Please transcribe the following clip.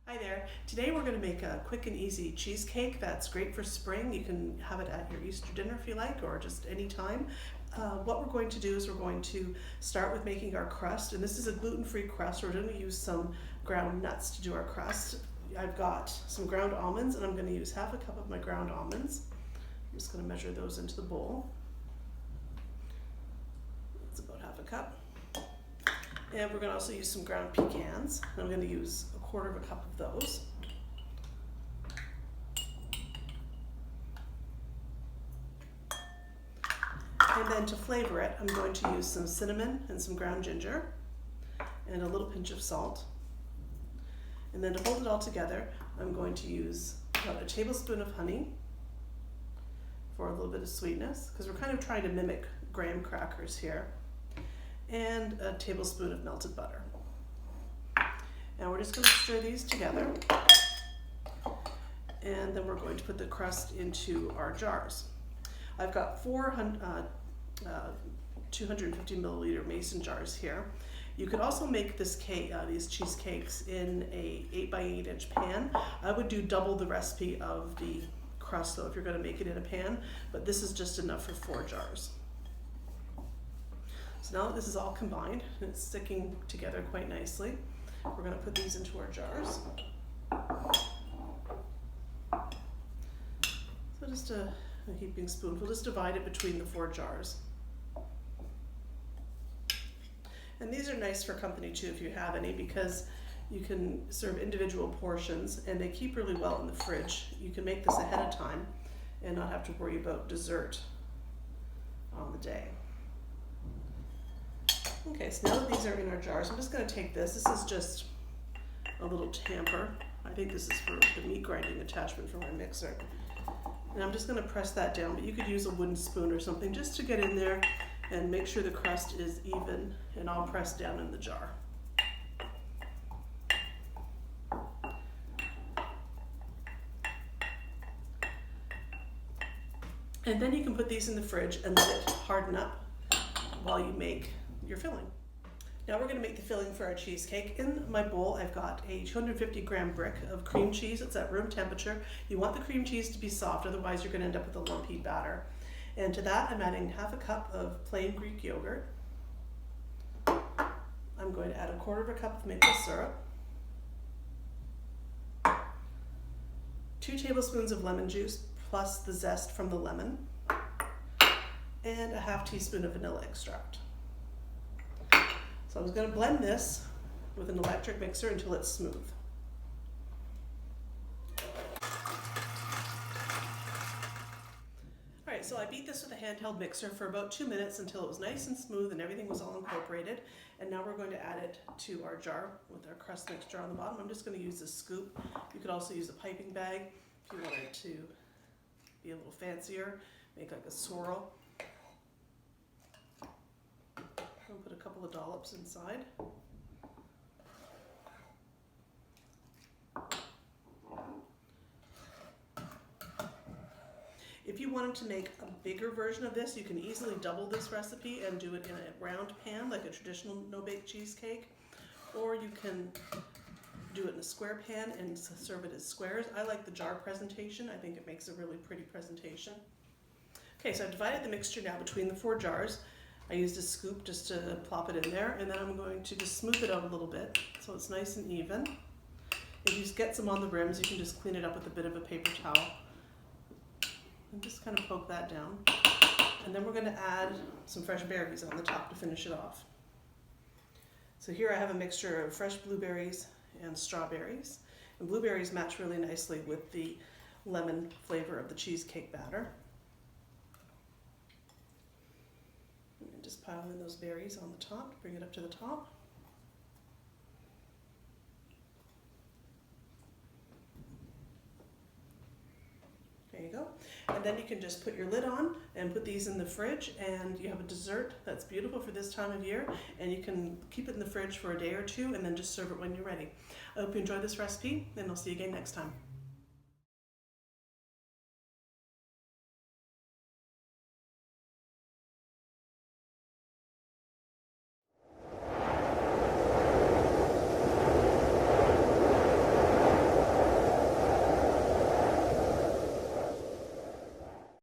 Hi there. Today we're going to make a quick and easy cheesecake that's great for spring. You can have it at your Easter dinner if you like, or just any time. What we're going to do is we're going to start with making our crust, and this is a gluten-free crust. We're going to use some ground nuts to do our crust. I've got some ground almonds, and I'm going to use half a cup of my ground almonds. I'm just going to measure those into the bowl. That's about half a cup. And we're going to also use some ground pecans. I'm going to use a quarter of a cup of those. And then to flavor it, I'm going to use some cinnamon and some ground ginger and a little pinch of salt. And then to hold it all together, I'm going to use about a tablespoon of honey for a little bit of sweetness, because we're kind of trying to mimic graham crackers here, and a tablespoon of melted butter. And we're just going to stir these together, and then we're going to put the crust into our jars. I've got 250 milliliter mason jars here. You could also make this cake, these cheesecakes in a 8 by 8 inch pan. I would do double the recipe of the crust though if you're going to make it in a pan, but this is just enough for 4 jars. So now that this is all combined and it's sticking together quite nicely, we're going to put these into our jars. So just a heaping spoonful, just divide it between the 4 jars. And these are nice for company too if you have any, because you can serve individual portions and they keep really well in the fridge. You can make this ahead of time and not have to worry about dessert on the day. Okay, so now that these are in our jars, I'm just going to take this. This is just a little tamper. I think this is for the meat grinding attachment for my mixer. And I'm just going to press that down, but you could use a wooden spoon or something just to get in there and make sure the crust is even and all pressed down in the jar. And then you can put these in the fridge and let it harden up while you make your filling. Now we're going to make the filling for our cheesecake. In my bowl I've got a 250 gram brick of cream cheese. It's at room temperature. You want the cream cheese to be soft, otherwise you're going to end up with a lumpy batter. And to that I'm adding half a cup of plain Greek yogurt. I'm going to add a quarter of a cup of maple syrup, 2 tablespoons of lemon juice plus the zest from the lemon, and a half teaspoon of vanilla extract. So I'm going to blend this with an electric mixer until it's smooth. Alright, so I beat this with a handheld mixer for about 2 minutes until it was nice and smooth and everything was all incorporated. And now we're going to add it to our jar with our crust mixture on the bottom. I'm just going to use a scoop. You could also use a piping bag if you wanted to be a little fancier, make like a swirl. I'll put a couple of dollops inside. If you wanted to make a bigger version of this, you can easily double this recipe and do it in a round pan like a traditional no-bake cheesecake, or you can do it in a square pan and serve it as squares. I like the jar presentation. I think it makes a really pretty presentation. Okay, so I've divided the mixture now between the 4 jars. I used a scoop just to plop it in there, and then I'm going to just smooth it out a little bit so it's nice and even. If you get some on the rims, you can just clean it up with a bit of a paper towel and just kind of poke that down. And then we're going to add some fresh berries on the top to finish it off. So here I have a mixture of fresh blueberries and strawberries. And blueberries match really nicely with the lemon flavor of the cheesecake batter. And just pile in those berries on the top to bring it up to the top. There you go. And then you can just put your lid on and put these in the fridge, and you have a dessert that's beautiful for this time of year, and you can keep it in the fridge for a day or 2 and then just serve it when you're ready. I hope you enjoyed this recipe, and I'll see you again next time.